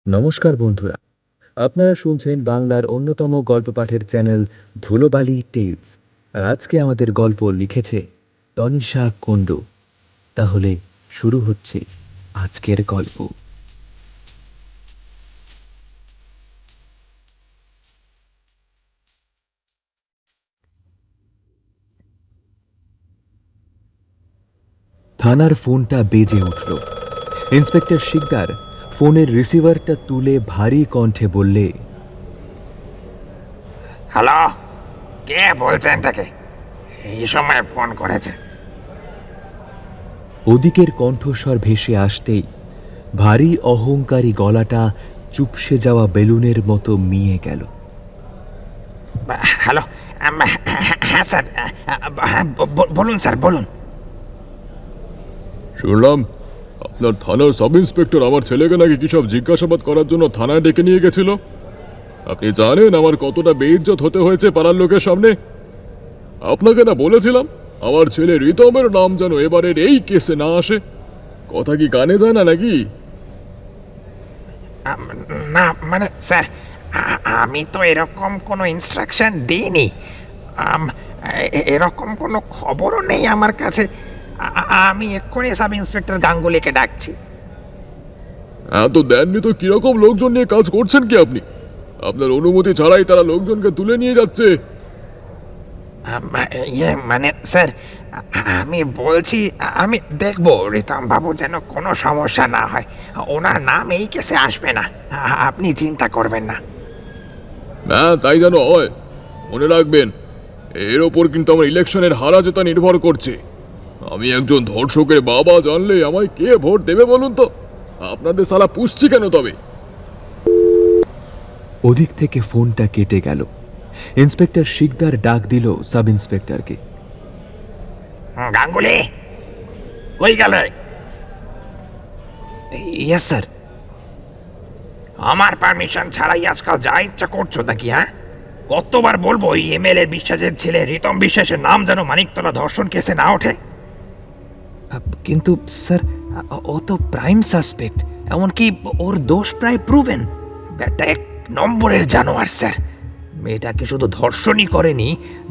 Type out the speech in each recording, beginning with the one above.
নমস্কার বন্ধুরা, আপনারা শুনছেন বাংলার অন্যতম গল্প পাঠের চ্যানেল ধুলোবালি টেলস। আর আজকে আমাদের গল্প লিখেছে তনিশা কুণ্ডু। তাহলে শুরু হচ্ছে আজকের গল্প। থানার ফোনটা বেজে উঠল। ইন্সপেক্টর শিকদার ফোনের রিসিভারটা তুলে ভারী কণ্ঠে বললে, হ্যালো, কে বলছেন তাকে? এই সময় ফোন করেছে? ওদিকের কণ্ঠস্বর ভেসে আসতেই ভারী অহংকারী গলাটা চুপসে যাওয়া বেলুনের মতো মিয়ে গেল। হ্যালো, হ্যাঁ স্যার, হ্যাঁ বলুন স্যার, বলুন। শুনলাম আপনার থানার সাব ইন্সপেক্টর আমার ছেলেকে নাকি কি সব জিজ্ঞাসাবাদ করার জন্য থানায় ডেকে নিয়ে গেছিল। আপনি জানেন আমার কতটা বেইজ্জত হতে হয়েছে পাড়ার লোকের সামনে। আপনাকে না বলেছিলাম আমার ছেলে রিতমের নাম যেন এবারের এই কেসে না আসে। কথা কি কানে যায় না নাকি? না মানে স্যার, আমি তো এরকম কোনো ইনস্ট্রাকশন দিইনি। এরকম কোনো খবরও নেই আমার কাছে। আমি এক্ষুনি সাব ইন্সপেক্টর গাঙ্গুলিকে ডাকছি। এত দেননি তো কিরকম লোকজন নিয়ে কাজ করছেন কি আপনি? আপনার অনুমতি ছাড়াই তারা লোকজনকে তুলে নিয়ে যাচ্ছে। মানে স্যার, আমি বলছি আমি দেখব রিতম বাবু যেন কোনো সমস্যা না হয়। ওনার নাম এই কেসে আসবে না, আপনি চিন্তা করবেন না। হ্যাঁ, তাই যেন হয়। মনে রাখবেন, এর ওপর কিন্তু আমার ইলেকশনের হারা জেতা নির্ভর করছে। আমি একজন ধর্ষকের বাবা জানলে আমায় কে ভোট দেবে বলুন তো? আপনাদের সালা পুষছি কেন তবে? ওদিক থেকে ফোনটা কেটে গেল। ইন্সপেক্টর শিকদার ডাক দিল সাব ইন্সপেক্টরকে। গাঙ্গুলি, ওই গেল। Yes sir. আমার পারমিশন ছাড়াই আজকাল যা ইচ্ছা করছো নাকি? হ্যাঁ, কতবার বলবো এই এমএলএ বিশ্বাসের ছেলে রিতম বিশ্বাসের নাম যেন মানিকতলা ধর্ষণ কেসে না ওঠে। কিন্তু স্যার, ও তো প্রাইম সাসপেক্ট, এমনকি ওর দোষ প্রায় প্রুভেন। ব্যাটা এক নম্বরের জানোয়ার স্যার। মেয়েটাকে শুধু ধর্ষণই করেনি,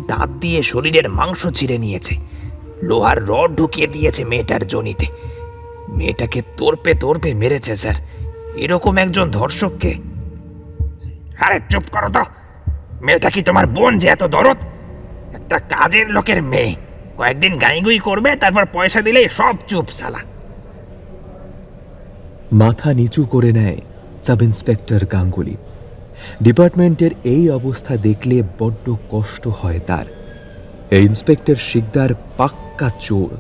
দাঁত দিয়ে শরীরের মাংস ছিঁড়ে নিয়েছে, লোহার রড ঢুকিয়ে দিয়েছে মেয়েটার যোনিতে। মেয়েটাকে তোরপে তোরপে মেরেছে স্যার। এরকম একজন ধর্ষককে... আরে চুপ করো তো। মেয়েটা কি তোমার বোন যে এত দরদ? একটা কাজের লোকের মেয়ে, কয়েকদিন গাইগুই করবে, তারপর পয়সা দিলেই সব চুপ সালা। মাথা নিচু করে নেয় সাব ইন্সপেক্টর গাঙ্গুলি। ডিপার্টমেন্টের এই অবস্থা দেখলে বড্ড কষ্ট হয় তার। এই ইন্সপেক্টর শিকদার পাক্কা চোর,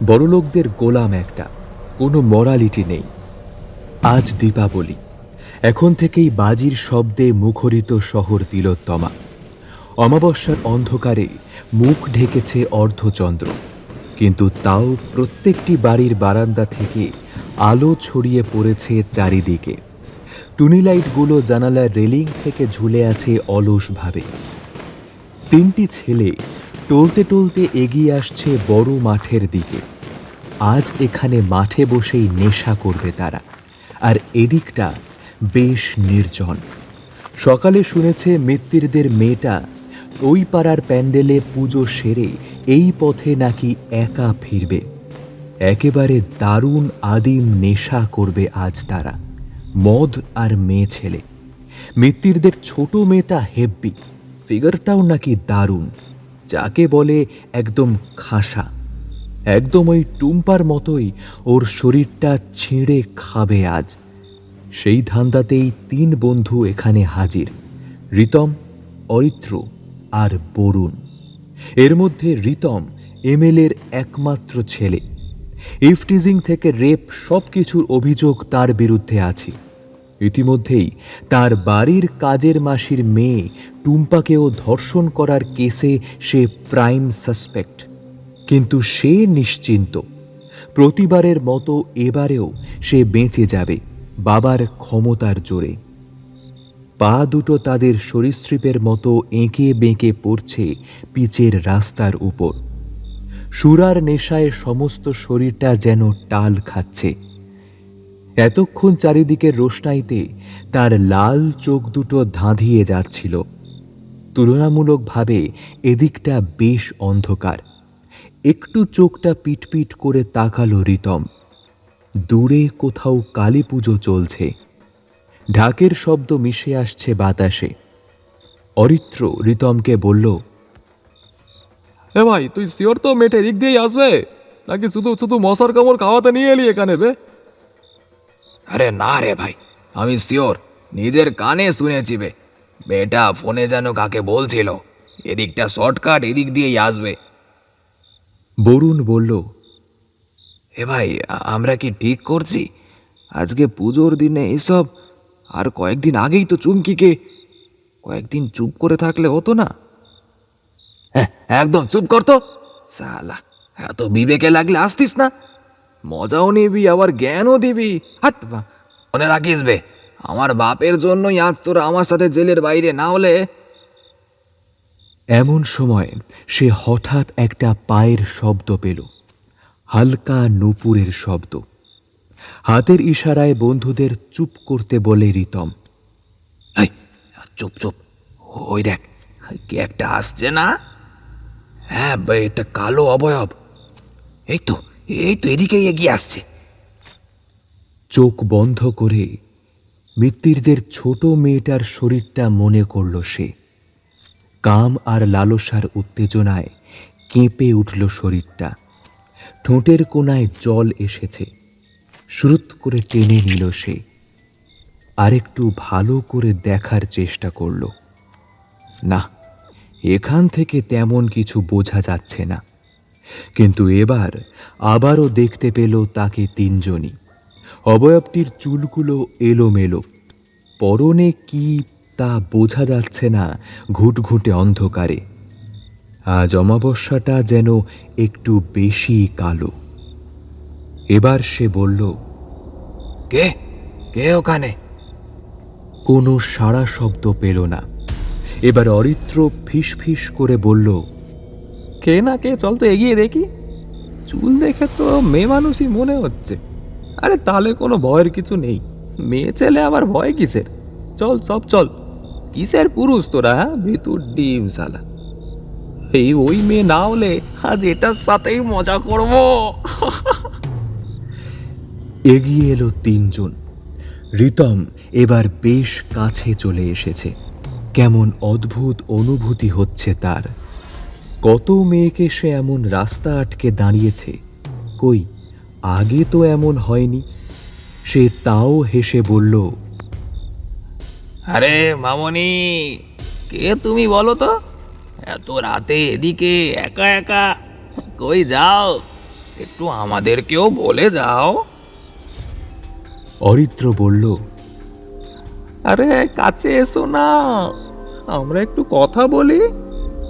বড়লোকদের গোলাম একটা, কোনো মরালিটি নেই। আজ দীপাবলি, এখন থেকেই বাজির শব্দে মুখরিত শহর তিলোত্তমা। অমাবস্যার অন্ধকারে মুখ ঢেকেছে অর্ধচন্দ্র, কিন্তু তাও প্রত্যেকটি বাড়ির বারান্দা থেকে আলো ছড়িয়ে পড়েছে চারিদিকে। টুনি লাইটগুলো জানালার রেলিং থেকে ঝুলে আছে অলসভাবে। তিনটি ছেলে টলতে টলতে এগিয়ে আসছে বড় মাঠের দিকে। আজ এখানে মাঠে বসেই নেশা করবে তারা। আর এদিকটা বেশ নির্জন। সকালে শুনেছে মিত্তিরদের মেয়েটা ওই পাড়ার প্যান্ডেলে পুজো সেরে এই পথে নাকি একা ফিরবে। একেবারে দারুণ আদিম নেশা করবে আজ তারা, মদ আর মেয়ে ছেলে। মিত্তিরদের ছোট মেয়েটা হেব্বি, ফিগারটাও নাকি দারুণ, যাকে বলে একদম খাসা। একদম ওই টুম্পার মতোই ওর শরীরটা ছিঁড়ে খাবে আজ। সেই ধান্দাতেই তিন বন্ধু এখানে হাজির, রিতম, অরিত্র আর বরুণ। এর মধ্যে রিতম এমএলএর একমাত্র ছেলে। ইফটিজিং থেকে রেপ সব কিছুর অভিযোগ তার বিরুদ্ধে আছে। ইতিমধ্যেই তার বাড়ির কাজের মাসির মেয়ে টুম্পাকেও ধর্ষণ করার কেসে সে প্রাইম সাসপেক্ট। কিন্তু সে নিশ্চিন্ত, প্রতিবারের মতো এবারেও সে বেঁচে যাবে বাবার ক্ষমতার জোরে। পা দুটো তাদের সরীসৃপের মতো এঁকে বেঁকে পড়ছে পিচের রাস্তার উপর। সুরার নেশায় সমস্ত শরীরটা যেন টাল খাচ্ছে। এতক্ষণ চারিদিকের রোশনাইতে তার লাল চোখ দুটো ধাঁধিয়ে যাচ্ছিল। তুলনামূলকভাবে এদিকটা বেশ অন্ধকার। একটু চোখটা পিটপিট করে তাকালো রিতম। দূরে কোথাও কালী পুজো চলছে। ঢাকের শব্দ মিশে আসছে বাতাসে। অরিত্র রিতমকে বলল, এ ভাই, তুই শিওর তো মেটে দিক দিয়েই আসবে, নাকি শুধু শুধু মশার কামড় খাওয়াতে নিয়ে এলি এখানে বে? আরে না রে ভাই, আমি শিওর, নিজের কানে শুনেছি বে। মেয়েটা ফোনে যেন কাকে বলছিল এদিকটা শর্টকাট, এদিক দিয়েই আসবে। বরুণ বলল, এ ভাই, আমরা কি ঠিক করছি? আজকে পুজোর দিনে এসব? আর কয়েকদিন আগেই তো চুমকিকে, কয়েকদিন চুপ করে থাকলে হতো না? হ্যাঁ, একদম চুপ কর তো শালা। এত বিবেকে লাগলে আসতিস না। মজাও নিবি আবার জ্ঞানও দিবি। হাট বা। মনে রাখিস বে, আমার বাপের জন্যই আজ তোরা আমার সাথে জেলের বাইরে, না হলে। এমন সময় সে হঠাৎ একটা পায়ের শব্দ পেল, হালকা নূপুরের শব্দ। হাতের ইশারায় বন্ধুদের চুপ করতে বলে রিতম। এই, চুপ চুপ, ওই দেখ, কে একটা আসছে না? হ্যাঁ, এটা কালো অবয়ব। এই তো, এই তো এদিকেই এগিয়ে আসছে। চোখ বন্ধ করে মৃত্যুদের ছোট মেয়েটার শরীরটা মনে করল সে। কাম আর লালসার উত্তেজনায় কেঁপে উঠল শরীরটা। ঠোঁটের কোণায় জল এসেছে। শ্রুত করে টেনে নিল সে। আরেকটু ভালো করে দেখার চেষ্টা করল। না, এখান থেকে তেমন কিছু বোঝা যাচ্ছে না। কিন্তু এবার আবারও দেখতে পেল তাকে তিনজনই। অবয়বটির চুলগুলো এলোমেলো। পরনে কি তা বোঝা যাচ্ছে না ঘুটঘুটে অন্ধকারে। আজ অমাবস্যাটা যেন একটু বেশি কালো। এবার সে বলল, কে কে ওখানে? কোনো সাড়া শব্দ পেল না। এবার অরিত্র ফিস ফিস করে বলল, কে না কে, চল তো এগিয়ে দেখি। চুল দেখে তো মেয়ে মানুষই মনে হচ্ছে। আরে তাহলে কোনো ভয়ের কিছু নেই। মেয়ে ছেলে আবার ভয় কিসের? চল সব চল। কিসের পুরুষ তোরা, হ্যাঁ? ভিতর ডিম শালা। এই ওই মেয়ে না হলে আজ এটার সাথেই মজা করব। এগিয়ে এলো তিনজন। রিতম এবার বেশ কাছে চলে এসেছে। কেমন অদ্ভুত অনুভূতি হচ্ছে তার। কত মেয়েকে সে এমন রাস্তা আটকে দাঁড়িয়েছে, কই আগে তো এমন হয়নি। সে তাও হেসে বলল, আরে মামনি, কে তুমি বলো তো? এত রাতে এদিকে একা একা কই যাও? একটু আমাদেরকেও বলে যাও। অরিত্র বলল, আরে কাছে এসো না, আমরা একটু কথা বলি।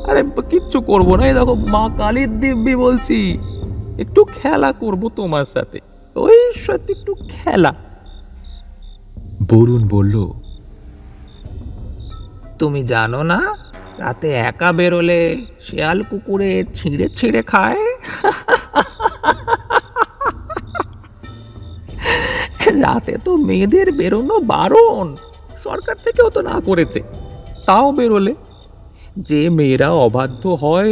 আরে কিচ্ছু করবো না, এই দেখো মা কালীর দিব্যি বলছি। একটু খেলা করব তোমার সাথে, ওই সাথে একটু খেলা। বরুণ বলল, তুমি জানো না, রাতে একা বেরোলে শেয়াল কুকুরে ছিঁড়ে ছিঁড়ে খায়। রাতে তো মেয়েদের বেরোনো বারণ, সরকার থেকেও তো না করেছে। তাও বেরোলে যে মেয়েরা অবাধ্য হয়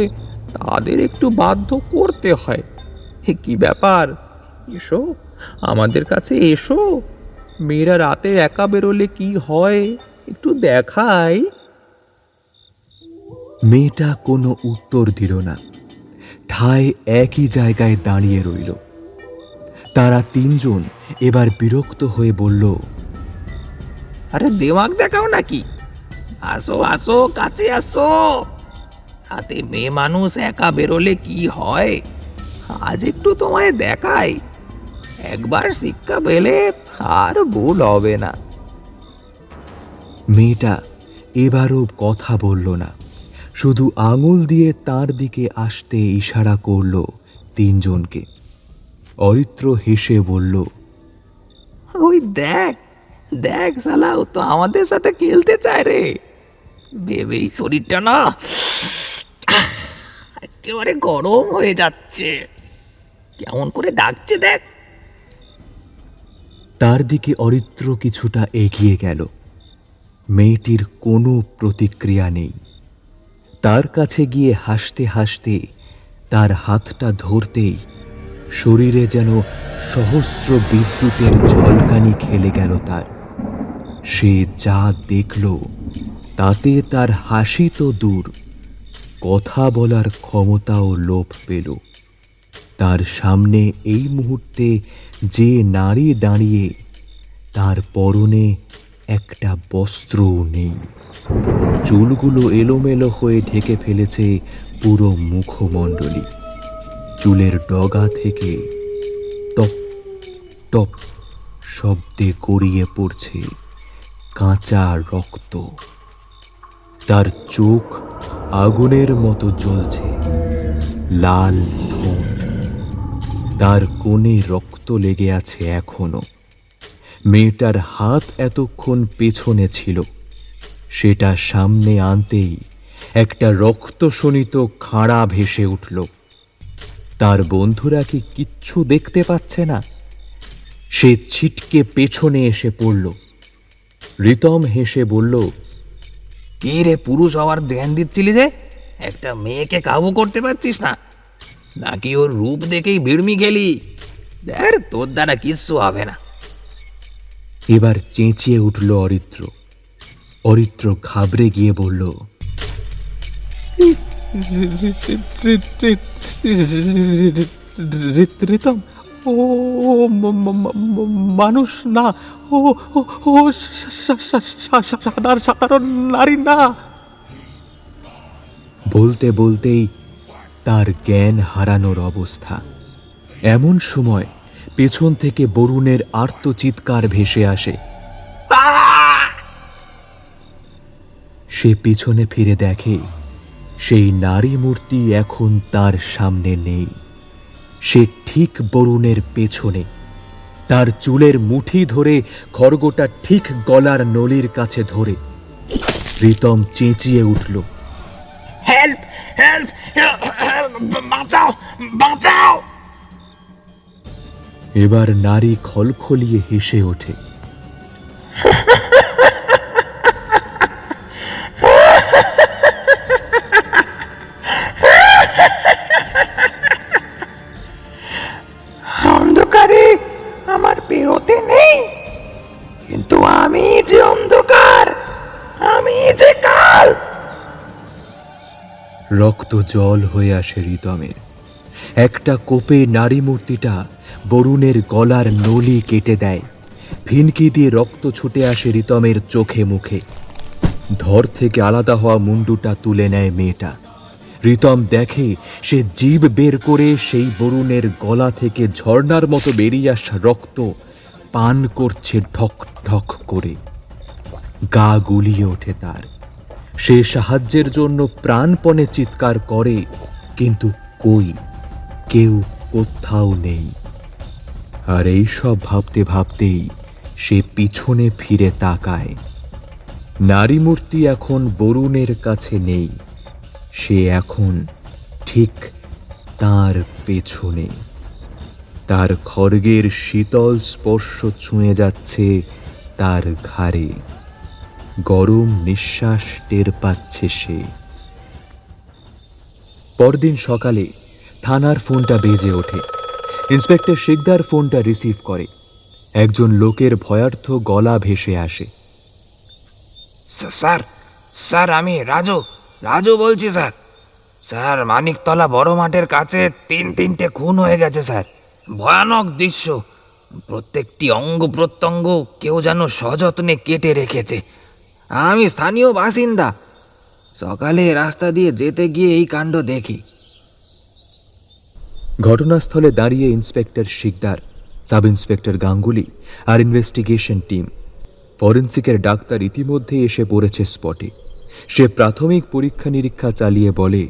তাদের একটু বাধ্য করতে হয়। কি ব্যাপার, এসো আমাদের কাছে এসো। মেয়েরা রাতে একা বেরোলে কি হয় একটু দেখাই। মেয়েটা কোনো উত্তর দিল না। ঠায় একই জায়গায় দাঁড়িয়ে রইল। তারা তিনজন এবার বিরক্ত হয়ে বলল, আরে দেমাগ দেখাও নাকি? আসো আসো, কাছে আসো। রাতে মেয়ে মানুষ একা বেরোলে কি হয় আজ একটু তোমায় দেখাই। একবার শিক্ষা পেলে আর ভুল হবে না। মেয়েটা এবারও কথা বলল না, শুধু আঙুল দিয়ে তার দিকে আসতে ইশারা করল তিনজনকে। অরিত্র হেসে বলল, ওই দেখ দেখ শালা, ও তো আমাদের সাথে খেলতে চায় রে। ভেবেই শরীরটা না একেবারে গরম হয়ে যাচ্ছে। কেমন করে ডাকছে দেখ। তার দিকে অরিত্র কিছুটা এগিয়ে গেল। মেয়েটির কোনো প্রতিক্রিয়া নেই। তার কাছে গিয়ে হাসতে হাসতে তার হাতটা ধরতেই শরীরে যেন সহস্র বিদ্যুতের ঝলকানি খেলে গেল তার। সে যা দেখল তাতে তার হাসি তো দূর, কথা বলার ক্ষমতাও লোপ পেল। তার সামনে এই মুহূর্তে যে নারী দাঁড়িয়ে, তার পরনে একটা বস্ত্রও নেই। চুলগুলো এলোমেলো হয়ে ঢেকে ফেলেছে পুরো মুখমণ্ডলী। চুলের ডগা থেকে টপ টপ শব্দে গড়িয়ে পড়ছে কাঁচা রক্ত। তার চোখ আগুনের মতো জ্বলছে, লাল ঠোঁট, তার কোণে রক্ত লেগে আছে এখনো। মেয়েটার হাত এতক্ষণ পেছনে ছিল, সেটা সামনে আনতেই একটা রক্তশোণিত খাঁড়া ভেসে উঠল। তার বন্ধুরা কি কিচ্ছু দেখতে পাচ্ছে না? সে ছিটকে পেছনে এসে পড়ল। রিতম হেসে বলল, কি রে, পুরুষ হওয়ার ধ্যান দিচ্ছিলি যে? একটা মেয়েকে কাবু করতে পারছিস না? নাকি ওর রূপ দেখেই ভিড়মি খেলি? দেখ, তোর দ্বারা কিচ্ছু হবে না। এবার চেঁচিয়ে উঠল অরিত্র। অরিত্র ঘাবড়ে গিয়ে বলল, রিতম, ও মানুষ না, ও ও ও সাধারণ নারী না। বলতে বলতেই তার জ্ঞান হারানোর অবস্থা। এমন সময় পেছন থেকে বরুণের আর্তচিৎকার ভেসে আসে। সে পিছনে ফিরে দেখে সেই নারী মূর্তি এখন তার সামনে নেই। সে ঠিক বরুণের পেছনে, তার চুলের মুঠি ধরে খড়গোটা ঠিক গলার নলির কাছে ধরে। রিতম চেঁচিয়ে উঠল, হেল্প, হেল্প, বাঁচাও, বাঁচাও! এবার নারী খলখলিয়ে হেসে ওঠে। অন্ধকারে আমার বেরোতে নেই, কিন্তু আমি যে অন্ধকার, আমি যে কাল। রক্ত জল হয়ে আসে রিতমের। একটা কোপে নারী মূর্তিটা বরুণের গলার নলি কেটে দেয়। ভিনকি দিয়ে রক্ত ছুটে আসে রিতমের চোখে মুখে। ধর থেকে আলাদা হওয়া মুন্ডুটা তুলে নেয় মেয়েটা। রিতম দেখে সে জিভ বের করে সেই বরুণের গলা থেকে ঝর্ণার মতো বেরিয়ে আসা রক্ত পান করছে ঢক ঢক করে। গা গুলিয়ে ওঠে তার। সে সাহায্যের জন্য প্রাণপণে চিৎকার করে, কিন্তু কই, কেউ কোথাও নেই। আর এই সব ভাবতে ভাবতেই সে পিছনে ফিরে তাকায়। নারী মূর্তি এখন বরুণের কাছে নেই, সে এখন ঠিক তার পেছনে। তার খড়গের শীতল স্পর্শ ছুঁয়ে যাচ্ছে তার ঘাড়ে। গরম নিঃশ্বাস টের পাচ্ছে সে। পরদিন সকালে থানার ফোনটা বেজে ওঠে। ইন্সপেক্টর শিকদার ফোনটা রিসিভ করে। একজন লোকের ভয়ার্থ গলা ভেসে আসে। স্যার, স্যার, আমি রাজু, রাজু বলছি স্যার। স্যার, মানিকতলা বড় মাঠের কাছে তিনটে খুন হয়ে গেছে স্যার। ভয়ানক দৃশ্য। প্রত্যেকটি অঙ্গ প্রত্যঙ্গ কেউ যেন সযত্নে কেটে রেখেছে। আমি স্থানীয় বাসিন্দা। সকালে রাস্তা দিয়ে যেতে গিয়ে এই কাণ্ড দেখি। ঘটনাস্থলে দাঁড়িয়ে inspector Sikdar, sub inspector Ganguly আর ইনভেস্টিগেশন টিম। ফরেন্সিকের ডাক্তার ইতিমধ্যে এসে পড়েছে স্পটে। সে প্রাথমিক পরীক্ষা নিরীক্ষা চালিয়ে বলে,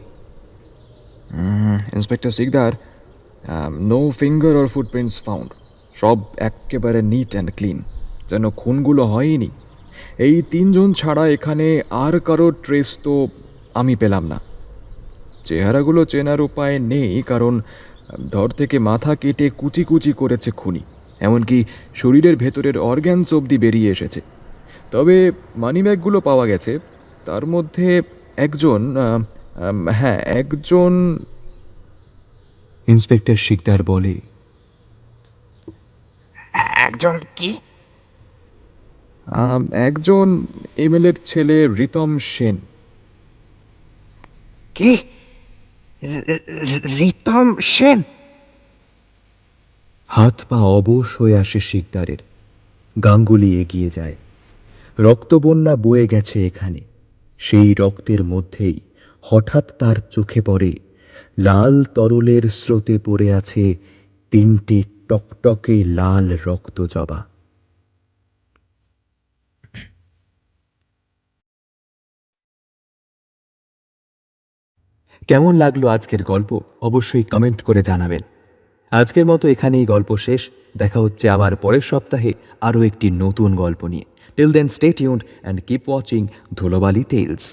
inspector Sikdar, no finger or footprints found. সব একেবারে নিট অ্যান্ড ক্লিন, যেন খুনগুলো হয়নি। এই তিনজন ছাড়া এখানে আর কারো ট্রেস তো আমি পেলাম না। চেহারাগুলো চেনার উপায় নেই, কারণ ধর থেকে মাথা কেটে কুচি কুচি করেছে খুনি। এমনকি শরীরের ভেতরের অর্গ্যানস অবধি বেরিয়ে এসেছে। তবে মানিব্যাগগুলো পাওয়া গেছে, তার মধ্যে একজন একজন ইন্সপেক্টর শিকদার বলে, একজন কি? একজন এমএলএর ছেলে রিতম সেন। কি? রিতম সেন? হাত পা অবশ হয়ে আসে শিকদারের। গাঙ্গুলি এগিয়ে যায়। রক্তবন্যা বয়ে গেছে এখানে। সেই রক্তের মধ্যেই হঠাৎ তার চোখে পড়ে লাল তরলের স্রোতে পড়ে আছে 3টে টকটকে লাল রক্তজবা। কেমন লাগলো আজকের গল্প অবশ্যই কমেন্ট করে জানাবেন। আজকের মতো এখানেই গল্প শেষ। দেখা হচ্ছে আবার পরের সপ্তাহে আরও একটি নতুন গল্প নিয়ে। Till then stay tuned and keep watching Dhulobali tales.